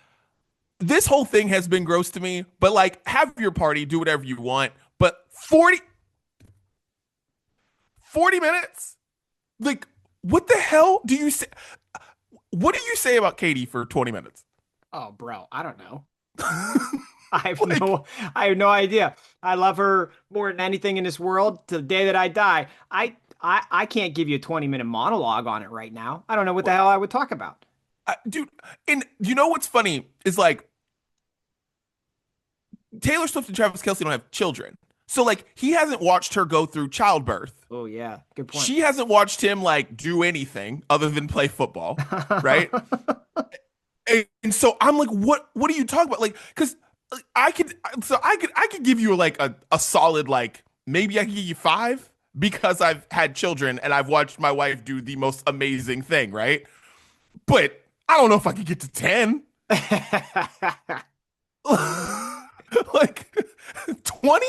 this whole thing has been gross to me, but like have your party, do whatever you want, but 40 minutes? Like what the hell do you say? What do you say about Katie for 20 minutes? Oh, bro, I don't know. Like, I have no idea. I love her more than anything in this world to the day that I die. I can't give you a 20-minute monologue on it right now. I don't know what the hell I would talk about. dude, and you know what's funny is like Taylor Swift and Travis Kelce don't have children. So like he hasn't watched her go through childbirth. Oh yeah, good point. She hasn't watched him like do anything other than play football, right? And so I'm like, what are you talking about? Like, because I could give you like a solid like maybe I could give you 5 because I've had children and I've watched my wife do the most amazing thing, right? But I don't know if I could get to 10. Like 20?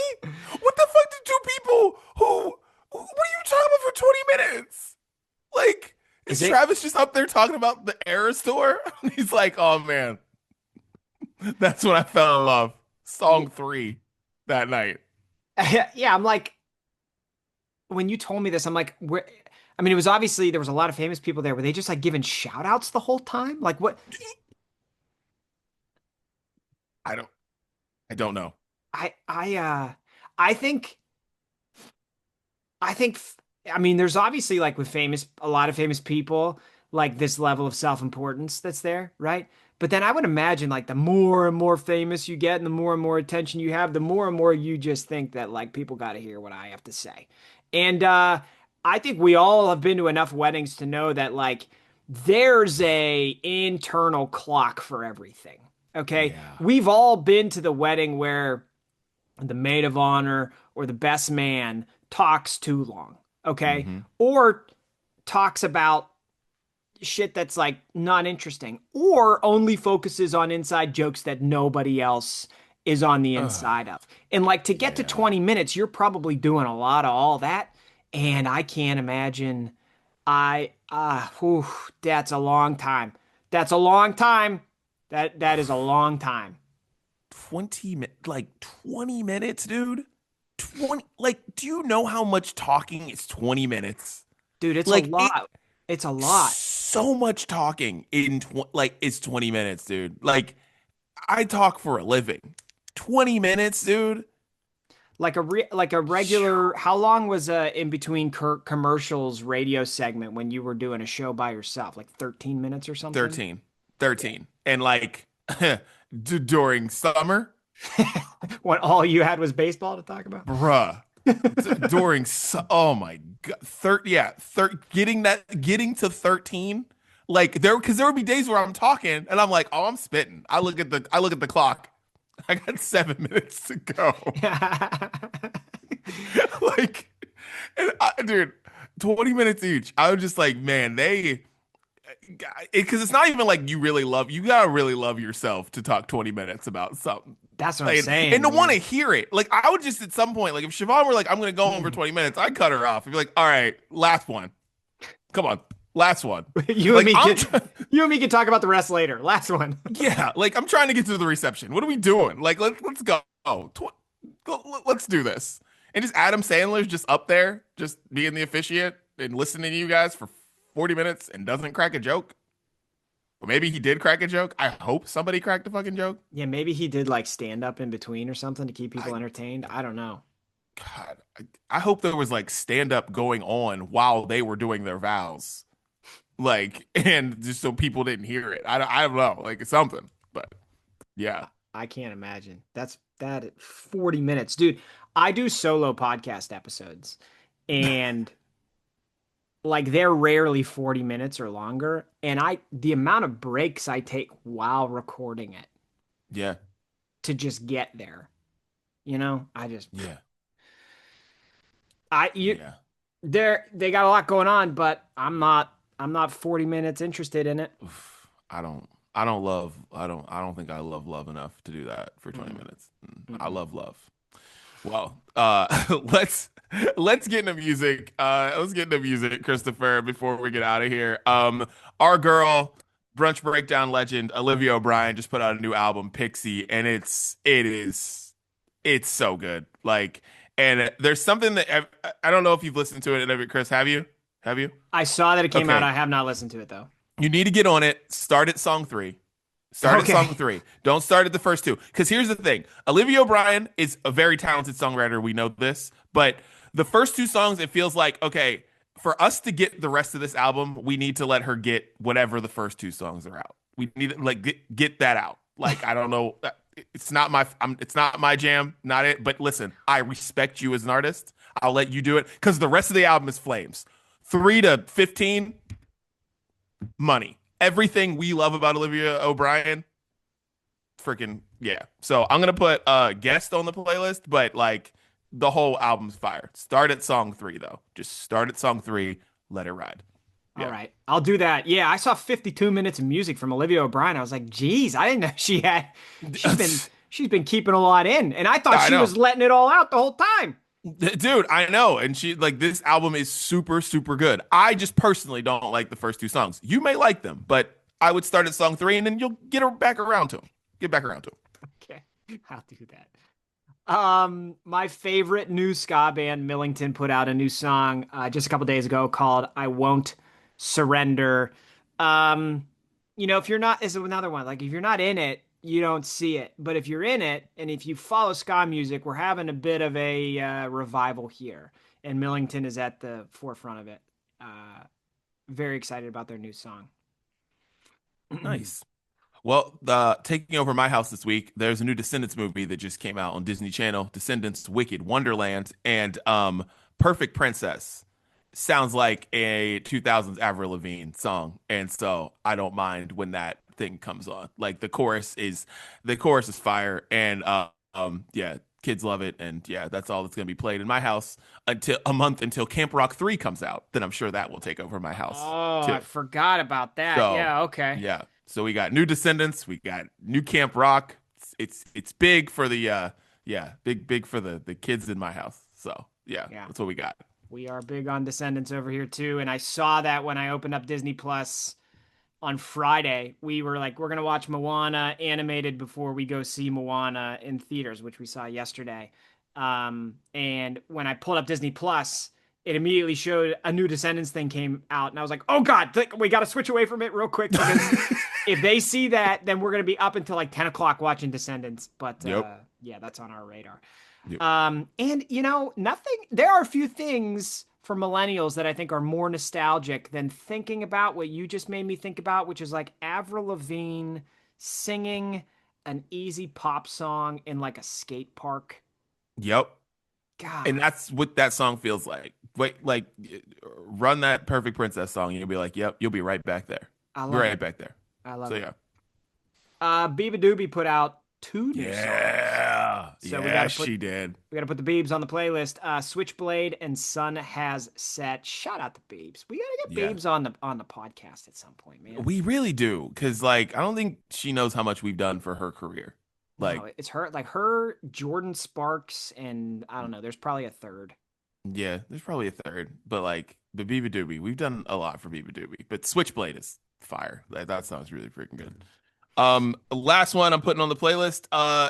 What the fuck do two people what are you talking about for 20 minutes? Like, is Travis just up there talking about the Era store? He's like, oh man, that's when I fell in love. Song 3 that night. Yeah, I'm like, when you told me this, I'm like, I mean, it was obviously there was a lot of famous people there. Were they just like giving shout outs the whole time? Like what? I don't know. I think I mean, there's obviously like with a lot of famous people, like this level of self-importance that's there, right? But then I would imagine like the more and more famous you get and the more and more attention you have, the more and more you just think that like people got to hear what I have to say. And I think we all have been to enough weddings to know that like there's a internal clock for everything. Okay. Yeah. We've all been to the wedding where the maid of honor or the best man talks too long. Okay. Mm-hmm. Or talks about shit that's like not interesting or only focuses on inside jokes that nobody else is on the inside of. And like to get to 20 minutes, you're probably doing a lot of all that. And I can't imagine that's a long time. That's a long time. That is a long time. 20 minutes, dude. 20 like do you know how much talking is 20 minutes? Dude, it's like a lot. It's a lot. So much talking in it's 20 minutes, dude. Like I talk for a living. 20 minutes, dude. Like a regular, how long was in between commercials radio segment when you were doing a show by yourself? Like 13 minutes or something? 13. And like during summer, when all you had was baseball to talk about? Bruh. Oh my god. Getting to 13. Like there would be days where I'm talking and I'm like, oh, I'm spitting. I look at the clock. I got 7 minutes to go. Like, dude, 20 minutes each. I was just like, man, because it's not even like you gotta really love yourself to talk 20 minutes about something. That's what I'm saying. And to want to hear it. Like, I would just at some point, like, if Siobhan were like, I'm going to go on for 20 minutes, I'd cut her off. I'd be like, all right, last one. Come on, last one. you and me can talk about the rest later. Last one. Yeah, like, I'm trying to get to the reception. What are we doing? Like, let's go. Let's do this. And just Adam Sandler's just up there, just being the officiant and listening to you guys for 40 minutes and doesn't crack a joke. Or maybe he did crack a joke. I hope somebody cracked a fucking joke. Yeah, maybe he did like stand up in between or something to keep people entertained. I don't know. God, I hope there was like stand up going on while they were doing their vows. Like, and just so people didn't hear it. I don't know. Like, it's something. But yeah. I can't imagine. That 40 minutes. Dude, I do solo podcast episodes. And like they're rarely 40 minutes or longer. And the amount of breaks I take while recording it. Yeah. To just get there. You know, yeah. They got a lot going on, but I'm not 40 minutes interested in it. I don't think I love enough to do that for 20 minutes. I love love. Well, let's get into music. Christopher, before we get out of here. Our girl, brunch breakdown legend Olivia O'Brien just put out a new album, Pixie, and it's so good. Like, and there's something that I don't know if you've listened to it, Chris. Have you? Have you? I saw that it came out. Okay, I have not listened to it though. you need to get on it. Start at song three. Start at song Okay. three. Don't start at the first two. Because here's the thing: Olivia O'Brien is a very talented songwriter. We know this, but the first two songs, it feels like okay. For us to get the rest of this album, we need to let her get whatever the first two songs are out. We need to like get that out. Like I don't know, it's not it's not my jam, not it. But listen, I respect you as an artist. I'll let you do it because the rest of the album is flames. 3 to 15, money. Everything we love about Olivia O'Brien, freaking yeah. So I'm gonna put guest on the playlist, but like the whole album's fire. Start at song three though. Just start at song three. Let it ride. All Yeah. right, I'll do that. Yeah, I saw 52 minutes of music from Olivia O'Brien. I was like, geez, I didn't know she had. She's been keeping a lot in, and I thought I she know. was letting it all out the whole time. Dude, I know. And she like this album is super, super good. I just personally don't like the first two songs. You may like them, but I would start at song three and then you'll get back around to them. Get back around to them. Okay, I'll do that. My favorite new ska band, Millington, put out a new song just a couple days ago called "I Won't Surrender." Um, if you're not, this is another one. Like if you're not in it, you don't see it. But if you're in it, and if you follow ska music, we're having a bit of a revival here, and Millington is at the forefront of it. Very excited about their new song. Nice. Well, taking over my house this week, there's a new Descendants movie that just came out on Disney Channel, Descendants, Wicked, Wonderland, and Perfect Princess. Sounds like a 2000s Avril Lavigne song, and so I don't mind when that thing comes on. Like the chorus is fire, and yeah, kids love it, and yeah, that's all that's gonna be played in my house until a month until Camp Rock 3 comes out. Then I'm sure that will take over my house Oh, I too. forgot about that. So Yeah, okay. yeah, so we got new Descendants, we got new Camp Rock. It's big for the yeah, big for the kids in my house. So yeah, Yeah. that's what we got. We are big on Descendants over here too, and I saw that when I opened up Disney Plus on Friday. We were like, we're gonna watch Moana animated before we go see Moana in theaters, which we saw yesterday. And when I pulled up Disney Plus, it immediately showed a new Descendants thing came out, and I was like, oh God, we got to switch away from it real quick because if they see that, then we're gonna be up until like 10 o'clock watching Descendants. But Yep. yeah, that's on our radar. Yep. And nothing, there are a few things for millennials that I think are more nostalgic than thinking about what you just made me think about, which is like Avril Lavigne singing an easy pop song in like a skate park. Yep. God, And that's what that song feels like. Wait, like run that Perfect Princess song, and you'll be like, "Yep, you'll be right back there, I be love right it. back there." I love So it. yeah, Biba Doobie put out two new songs. yeah, So we yeah, gotta put she did. we gotta put the Beebs on the playlist. Switchblade and Sun Has Set. Shout out the Beebs. We gotta get Yeah, Beebs on the podcast at some point, man. we really do, because like I don't think she knows how much we've done for her career. Like, No, it's her, Jordan Sparks, and I don't know. There's probably a third. yeah, there's probably a third, but like the Biba Doobie, we've done a lot for Biba Doobie, but Switchblade is fire. That sounds really freaking good. Last one I'm putting on the playlist.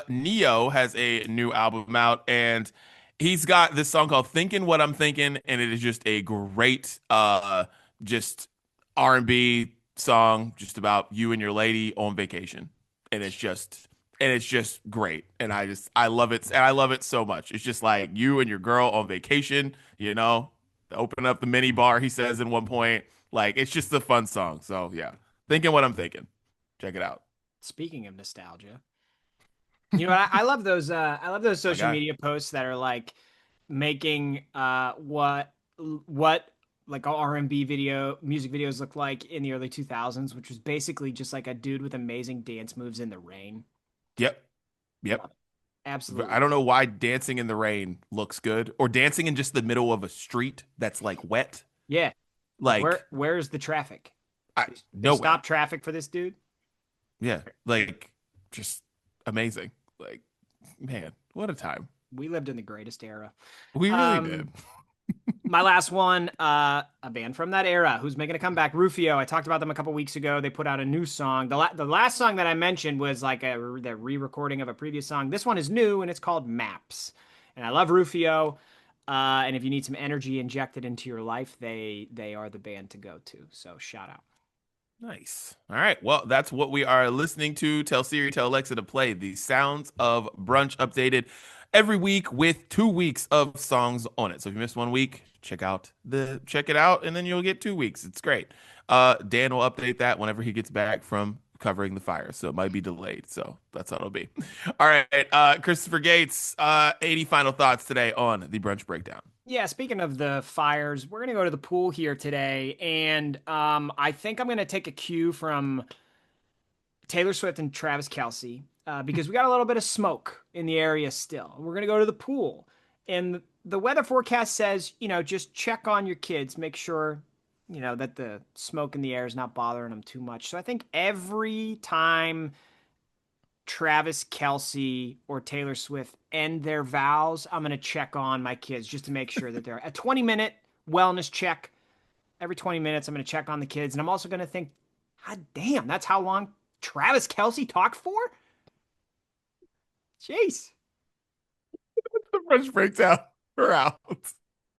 Neo has a new album out, and he's got this song called "Thinking What I'm Thinking," and it is just a great, just R&B song, just about you and your lady on vacation, and it's just great, and I love it, and I love it so much. It's just like you and your girl on vacation, open up the mini bar. He says in one point, like it's just a fun song. So yeah, thinking what I'm thinking. Check it out. Speaking of nostalgia, you know what? I love those My social guy. media posts that are like making what like R&B music videos look like in the early 2000s, which was basically just like a dude with amazing dance moves in the rain. Yep. Yep. Absolutely. I don't know why dancing in the rain looks good, or dancing in just the middle of a street that's like wet. Yeah. Like Where's the traffic? They no way. stop traffic for this dude. Yeah. Like just amazing. Like man, what a time. We lived in the greatest era. We really Um, did. My last one, a band from that era who's making a comeback, Rufio. I talked about them a couple weeks ago. They put out a new song. The last song that I mentioned was like the re-recording of a previous song. This one is new and it's called Maps. And I love Rufio. And if you need some energy injected into your life, they are the band to go to. So shout out. Nice. All right. Well, that's what we are listening to. Tell Siri, tell Alexa to play the sounds of brunch updated every week with 2 weeks of songs on it. So if you missed 1 week, check it out, and then you'll get 2 weeks. It's great. Dan will update that whenever he gets back from covering the fire. So it might be delayed. So that's how it'll be. All right. Christopher Gates, 80 final thoughts today on the brunch breakdown. Yeah, speaking of the fires, we're gonna go to the pool here today, and I think I'm gonna take a cue from Taylor Swift and Travis Kelce because we got a little bit of smoke in the area still. We're gonna go to the pool, and the weather forecast says, just check on your kids, make sure, that the smoke in the air is not bothering them too much. So I think every time Travis Kelce or Taylor Swift end their vows, I'm gonna check on my kids just to make sure that they're a 20-minute wellness check. Every 20 minutes, I'm gonna check on the kids, and I'm also gonna think, God damn, that's how long Travis Kelce talked for? Jeez. The brunch breakdown. We're out.